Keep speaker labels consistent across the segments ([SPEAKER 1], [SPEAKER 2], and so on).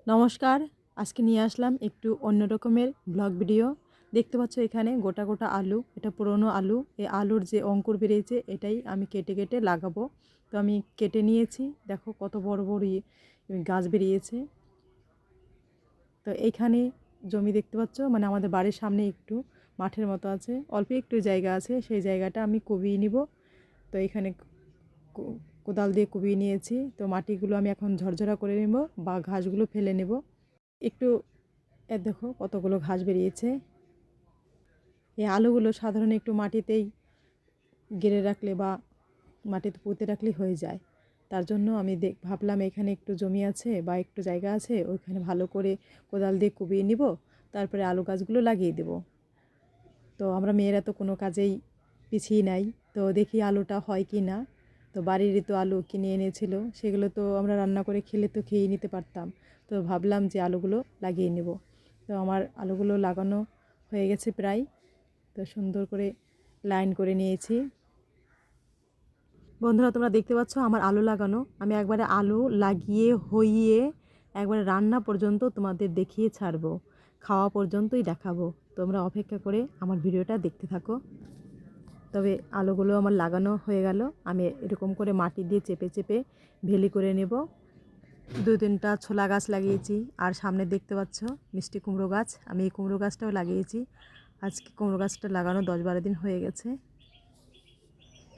[SPEAKER 1] নমস্কার, আজকে নিয়ে আসলাম একটু অন্য রকমের ব্লগ ভিডিও। দেখতে পাচ্ছ এখানে গোটা গোটা আলু, এটা পুরনো আলু। এই আলুর যে অঙ্কুর বেরিয়েছে এটাই আমি কেটে কেটে লাগাবো। তো আমি কেটে নিয়েছি, দেখো কত বড় বড় গাছ বেরিয়েছে। তো এইখানে জমি দেখতে পাচ্ছ, মানে আমাদের বাড়ির সামনে একটু মাঠের মতো আছে, অল্প একটু জায়গা আছে, সেই জায়গাটা আমি কুবিয়ে নিব। তো এখানে কোদাল দিয়ে কুবিয়ে নিয়েছি। তো মাটিগুলো আমি এখন ঝরঝরা করে নেব বা ঘাসগুলো ফেলে নেব একটু। দেখো কতগুলো ঘাস বেরিয়েছে। এই আলুগুলো সাধারণ একটু মাটিতেই গেড়ে রাখলে বা মাটিতে পুঁতে রাখলেই হয়ে যায়। তার জন্য আমি ভাবলাম এখানে একটু জমি আছে বা একটু জায়গা আছে, ওইখানে ভালো করে কোদাল দিয়ে কুবিয়ে নিব, তারপরে আলু গাছগুলো লাগিয়ে দেব। তো আমরা মেয়েরা তো কোনো কাজেই পিছিয়ে নাই, তো দেখি আলুটা হয় কি না। তো বাড়িরই তো আলু কিনে এনেছিল, সেগুলো তো আমরা রান্না করে খেলে তো খেয়ে নিতে পারতাম। তো ভাবলাম যে আলুগুলো লাগিয়ে নেব। তো আমার আলুগুলো লাগানো হয়ে গেছে প্রায়। তো সুন্দর করে লাইন করে নিয়েছি। বন্ধুরা, তোমরা দেখতে পাচ্ছ আমার আলু লাগানো। আমি একবারে আলু লাগিয়ে হইয়ে একবারে রান্না পর্যন্ত তোমাদের দেখিয়ে ছাড়বো, খাওয়া পর্যন্তই দেখাবো। তোমরা অপেক্ষা করে আমার ভিডিওটা দেখতে থাকো। তবে আলুগুলো আমার লাগানো হয়ে গেল। আমি এরকম করে মাটি দিয়ে চেপে চেপে ভেলি করে নেব। 2-3টা ছোলা গাছ লাগিয়েছি, আর সামনে দেখতে পাচ্ছ মিষ্টি কুমড়ো গাছ। আমি এই কুমড়ো গাছটাও লাগিয়েছি। আজকে কুমড়ো গাছটা লাগানো 10-12 দিন হয়ে গেছে।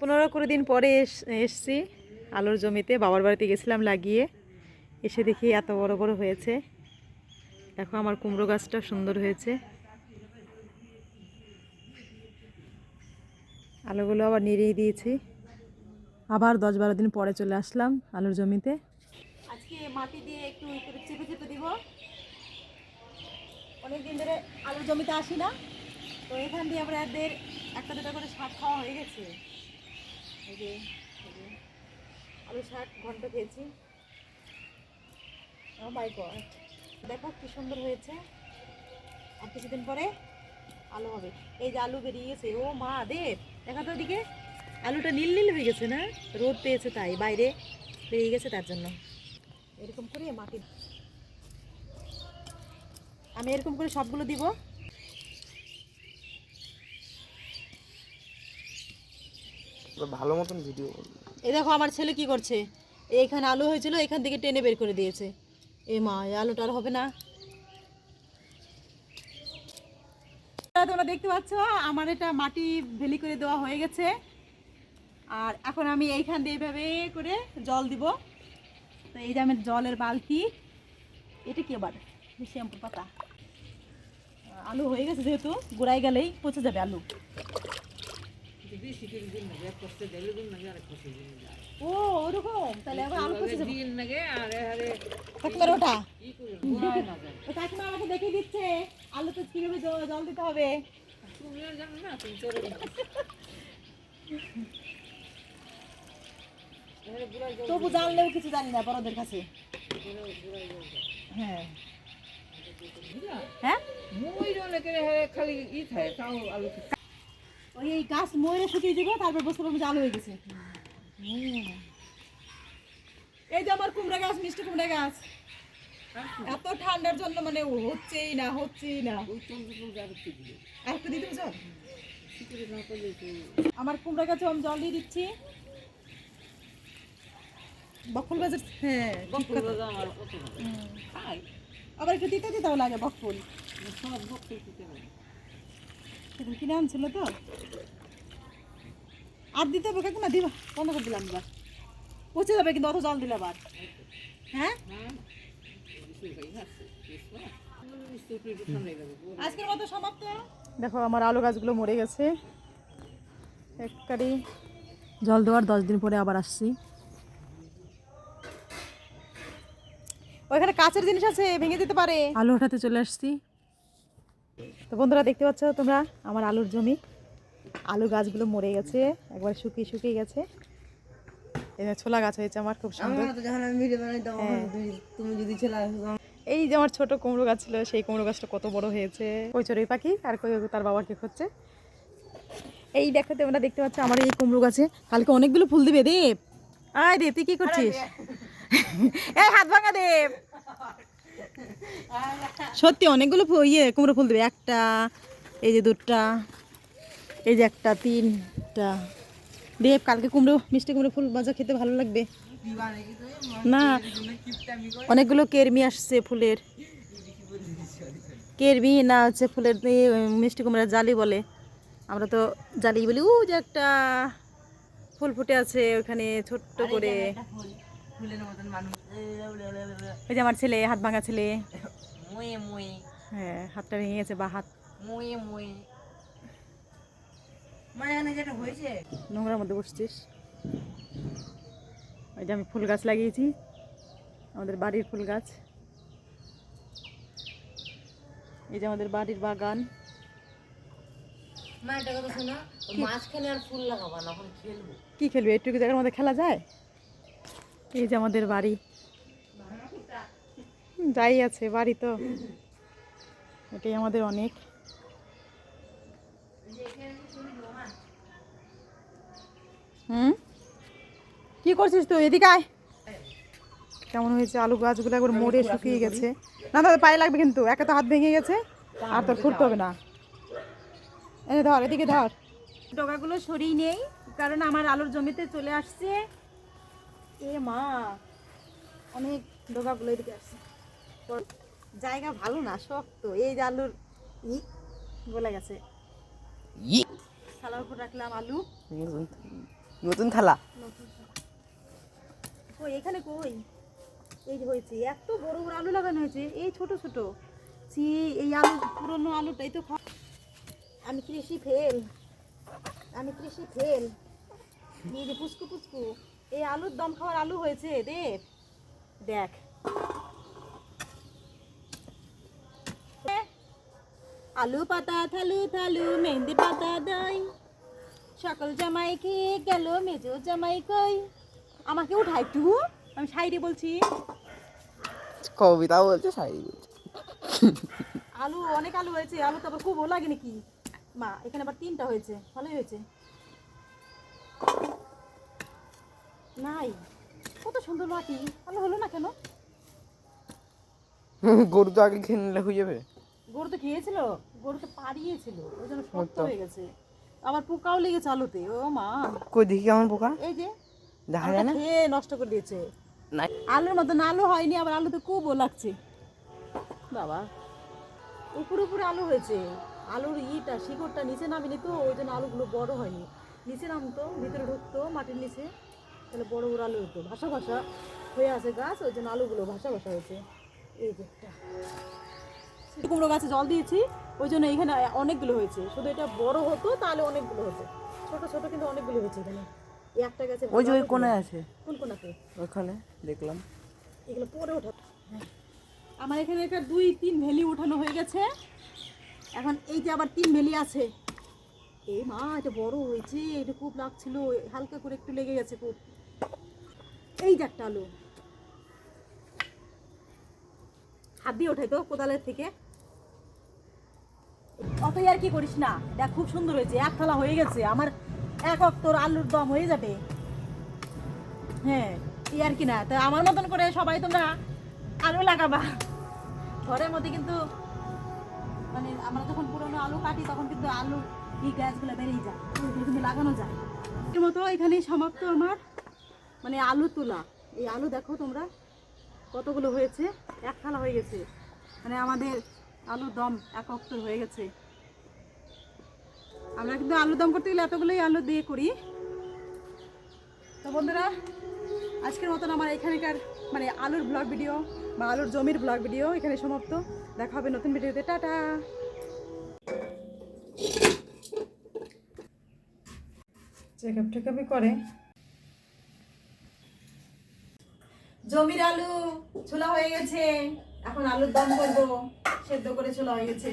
[SPEAKER 1] 15-20 দিন পরে এসছি আলুর জমিতে। বাবার বাড়িতে গেছিলাম লাগিয়ে, এসে দেখি এত বড় বড় হয়েছে। দেখো আমার কুমড়ো গাছটা সুন্দর হয়েছে। আলুগুলো আবার নেড়িয়ে দিয়েছি। আবার 10-12 দিন পরে চলে আসলাম আলুর জমিতে। আজকে মাটি দিয়ে একটু চেপে চেপে দিব। অনেকদিন ধরে আলুর জমিতে আসি না, তো এখান দিয়ে আমরা এদের 1-2টা করে শাক খাওয়া হয়ে গেছে। এই যে আলু শাক ঘন্ট খেয়েছি। ও মাই গড, দেখো কি সুন্দর হয়েছে। আর কিছুদিন পরে আলু হবে। এই যে আলু বেরিয়ে গেছে, ও মা দেব, দেখা তো ওদিকে আলুটা নীল নীল হয়ে গেছে না, রোদ পেয়েছে তাই, বাইরে বেরিয়ে গেছে তার জন্য। এরকম করে মাটি আমি এরকম করে সবগুলো দিব।
[SPEAKER 2] ভালো মতন ভিডিও।
[SPEAKER 1] এই দেখো আমার ছেলে কি করছে, এইখানে আলু হয়েছিল, এখান থেকে টেনে বের করে দিয়েছে। এ মা, এই আলুটা আর হবে না। তোমরা দেখতে পাচ্ছ আমার এটা মাটি ভেলি করে দেওয়া হয়ে গেছে। আর এখন আমি এইখান দিয়ে এভাবে করে জল দিব। তো এই যে আমার জলের বালতি, এটা কি আবার শ্যাম্পুর পাতা। আলু হয়ে গেছে, যেহেতু গোড়ায় গেলেই পচে যাবে আলু। ও ওরকম, তাহলে আবার আলু পচে যাবে। কাকিমার ওটা কাকিমা আমাকে দেখিয়ে দিচ্ছে আলুতে কিভাবে জল দিতে হবে। তবু জানলেও কিছু জানি না বড়দের কাছে। হ্যাঁ হ্যাঁ, ওই গাছ ময়ূরে শুকিয়ে দিব, তারপর বুঝতে পারবো যে আলু হয়ে গেছে। এই যে আমার কুমড়া গাছ, মিষ্টি কুমড়া গাছ, এত ঠান্ডার জন্য মানে হচ্ছেই না হচ্ছেই না। আর একটু দিতে জল, আমার কুমড়া গাছে আমি জল দিয়ে দিচ্ছি। বকফুল গাছের, হ্যাঁ আবার একটু দিতে দিতেও লাগে বকফুল। কিনে আনছিল তো, আর দিতে হবে কাকু না, দিবা বন্ধ করে দিলাম। এবার পচে যাবে কিন্তু অত জল দিলে আবার। হ্যাঁ আজকের মতো সমাপ্ত। দেখো আমার আলু গাছগুলো মরে গেছে। একবারে জল দেওয়ার 10 দিন পরে আবার আসছি। ওইখানে কাঁচের জিনিস আছে, ভেঙে দিতে পারে। আলু ওঠাতে চলে আসছি। তো বন্ধুরা দেখতে পাচ্ছ তোমরা আমার আলুর জমি, আলু গাছগুলো মরে গেছে, একবার শুকিয়ে শুকিয়ে গেছে। ছোলা গাছ হয়েছে আমার খুব সুন্দর। এই যে আমার ছোট কুমড়ো গাছ ছিল, সেই কুমড়ো গাছটা কত বড় হয়েছে। কই চড়ুই পাখি আর কই তার বাবাকে খুঁজছে। এই দেখো তোমরা দেখতে পাচ্ছ আমার এই কুমড়ো গাছে কালকে অনেকগুলো ফুল দিবে। দেব, আয় দেব, তুই কি করছিস? এই হাত ভাঙা দেব, সত্যি অনেকগুলো কুমড়ো ফুল দেবে, একটা, এই যে দুটা, এই যে একটা, তিনটা। দেব, কালকে মিষ্টি কুমড়ো ফুল ভাজা খেতে ভালো লাগবে না। অনেকগুলো কেরমি আসছে ফুলের, কেরমি না হচ্ছে ফুলের মিষ্টি কুমড়া জালি বলে, আমরা তো জালি বলি। ও যে একটা ফুল ফুটে আছে ওখানে ছোট্ট করে। ওই যে আমার ছেলে, হাত ভাঙা ছেলে, হ্যাঁ হাতটা ভেঙে গেছে, বা হাত নোংরার মধ্যে বসছিস। ওই যে আমি ফুল গাছ লাগিয়েছি, আমাদের বাড়ির ফুল গাছ। এই যে আমাদের বাড়ির বাগান। কি খেলবে, একটু জায়গার মধ্যে খেলা যায়? এই যে আমাদের বাড়ি, যাই আছে বাড়ি তো, এটাই আমাদের অনেক। কি করছিস তুই, এদিকে আয়। কেমন হয়েছে আলু গাছগুলো, একবার মরে শুকিয়ে গেছে। না দাদা পায়ে লাগবে কিন্তু, একে তো হাত ভেঙে গেছে, আর তোর ফুটতে হবে না। এনে ধর, এদিকে ধর। ডগাগুলো সরিয়ে নেই, কারণ আমার আলুর জমিতে চলে আসছে। এ মা, অনেক ডগাগুলো এদিকে আসছে। জায়গা ভালো না, শক্ত। এই যে আলুর গলে গেছে। থালার উপর রাখলাম আলু,
[SPEAKER 2] নতুন থালা।
[SPEAKER 1] কই এখানে কই, এই যে হয়েছে, এত বড় বড় আলু লাগানো হয়েছে, এই ছোট ছোট। এই আলু, পুরনো আলুটাই তো। আমি কৃষি ফেল, আমি কৃষি ফেল। এই যে পুচকু পুচকু, এই আলুর দম খাওয়ার আলু হয়েছে দেব, দেখ। আলু পাতা থালু থালু, মেহেন্দি পাতা দই, সকল জামাই খেয়ে গেল, মেজো জামাই কই। আমাকে উঠাই একটু, আমি শাইরি বলছি।
[SPEAKER 2] কবিতা বলছে, শাড়ি বলছে।
[SPEAKER 1] আলু অনেক আলু হয়েছে, আলু তো আবার খুব লাগে নাকি মা, এখানে আবার 3টা হয়েছে, ভালোই হয়েছে। নাই, কত সুন্দর মাটি, ভালো হলো না কেন?
[SPEAKER 2] গরু তো আগে খেয়ে নিলে হয়ে যাবে।
[SPEAKER 1] গরু তো খেয়েছিল, গরু তো পাড়িয়েছিল, ওই জন্য শক্ত হয়ে গেছে। আবার পোকাও লেগেছে আলুতে, ও মা।
[SPEAKER 2] কই দেখি কেমন পোকা,
[SPEAKER 1] এই যে
[SPEAKER 2] দেখা যায় না।
[SPEAKER 1] খেয়ে নষ্ট করে দিয়েছে। আলুর মতন আলু হয়নি, আবার আলুতে কুবও লাগছে বাবা। উপরে উপরে আলু হয়েছে, আলুর শিকড়টা নিচে নামেনি তো, ওই জন্য আলুগুলো বড় হয়নি। নিচে নামতো, ভিতরে ঢুকতো মাটির নিচে, তাহলে বড় বড় আলু হতো। ভাসা ভাসা হয়ে আছে গাছ, ওই জন্য আলুগুলো ভাসা ভাসা হয়েছে। এই যে একটা কুমড়ো গাছে জল দিয়েছি, ওই জন্য এখানে অনেকগুলো হয়েছে। শুধু এটা বড় হতো তাহলে অনেকগুলো হতো, ছোট ছোট কিন্তু অনেকগুলো হয়েছে এখানে। এই একটা গাছে
[SPEAKER 2] ওই যে ওই কোণে আছে,
[SPEAKER 1] কোন কোনাতে
[SPEAKER 2] ওখানে দেখলাম।
[SPEAKER 1] এগুলো পরে ওঠা। হ্যাঁ, আমার এখানে একটা 2-3 ভেলি উঠানো হয়ে গেছে। এখন এই যে আবার 3 ভেলি আছে। এই মা, এটা বড় হয়েছে, এটা খুব লাগছিল, হালকা করে একটু লেগে গেছে খুব। এই যে একটা আলু, হাত দিয়ে ওঠাই তো কোদালের থেকে। অতই আর কি করিস না, দেখ খুব সুন্দর হয়েছে, এক থালা হয়ে গেছে আমার, এক অক্তর আলুর দম হয়ে যাবে। হ্যাঁ, এই আর কি না, তা আমার মতন করে সবাই তোমরা আলু লাগাবা ঘরের মধ্যে। কিন্তু মানে আমরা যখন পুরোনো আলু কাটি, তখন কিন্তু আলু এই গাছগুলো বেরিয়ে যায়, ওইগুলো কিন্তু লাগানো যায়। এর মতো এখানেই সমাপ্ত আমার মানে আলু তোলা। এই আলু দেখো তোমরা কতগুলো হয়েছে, এক থালা হয়ে গেছে, মানে আমাদের আলুর দম এক অক্তর হয়ে গেছে। আমরা কিন্তু আলু দম করতে গেলে এতগুলোই আলু দিয়ে করি। তো বন্ধুরা, আজকের মতন আমার এখানকার মানে আলুর ব্লগ ভিডিও বা আলুর জমির ব্লগ ভিডিও এখানে সমাপ্ত। দেখা হবে নতুন ভিডিওতে, টাটা। চেকআপ টেকআপই করে। জমির আলু ছোলা হয়ে গেছে, এখন আলুর দম করবো, সেদ্ধ করে ছোলা হয়ে গেছে।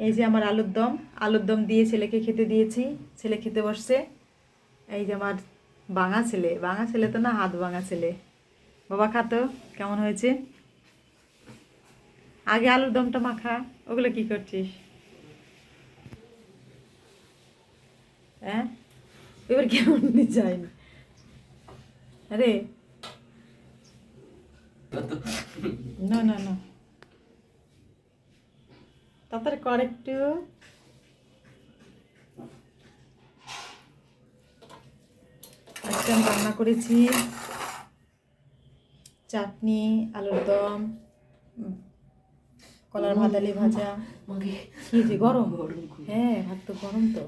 [SPEAKER 1] এই যে আমার আলুর দম দিয়ে ছেলেকে খেতে দিয়েছি, ছেলে খেতে বসছে। এই যে আমার ভাঙা ছেলে তো না, হাত ভাঙা ছেলে। বাবা খাতো, কেমন হয়েছে? আগে আলুর দমটা মাখা। ওগুলো কি করছিস? হ্যাঁ, এবার কেমন ডিজাইন? আরে না না না, তাড়াতাড়ি কর একটু। আজকে আমি রান্না করেছি চাটনি, আলুর দম, কলার ভাদালি ভাজা। কি যে গরম! হ্যাঁ, ভাত তো গরম তো।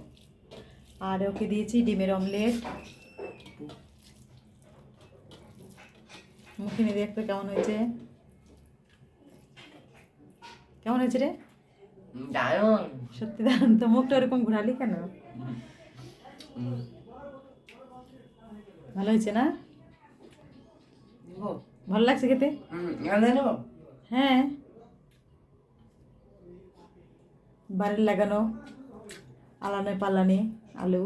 [SPEAKER 1] আর ওকে দিয়েছি ডিমের অমলেট। মুখে নিয়ে দেখতো কেমন হয়েছে। কেমন হয়েছে রে?
[SPEAKER 3] দারুণ।
[SPEAKER 1] সত্যি দারুণ তো। মুখটা ওরকম ঘোরালি কেন? ভালো হয়েছে না? ভালো লাগছে খেতে? হ্যাঁ, বাড়ির লাগানো আলানে পালানে আলু।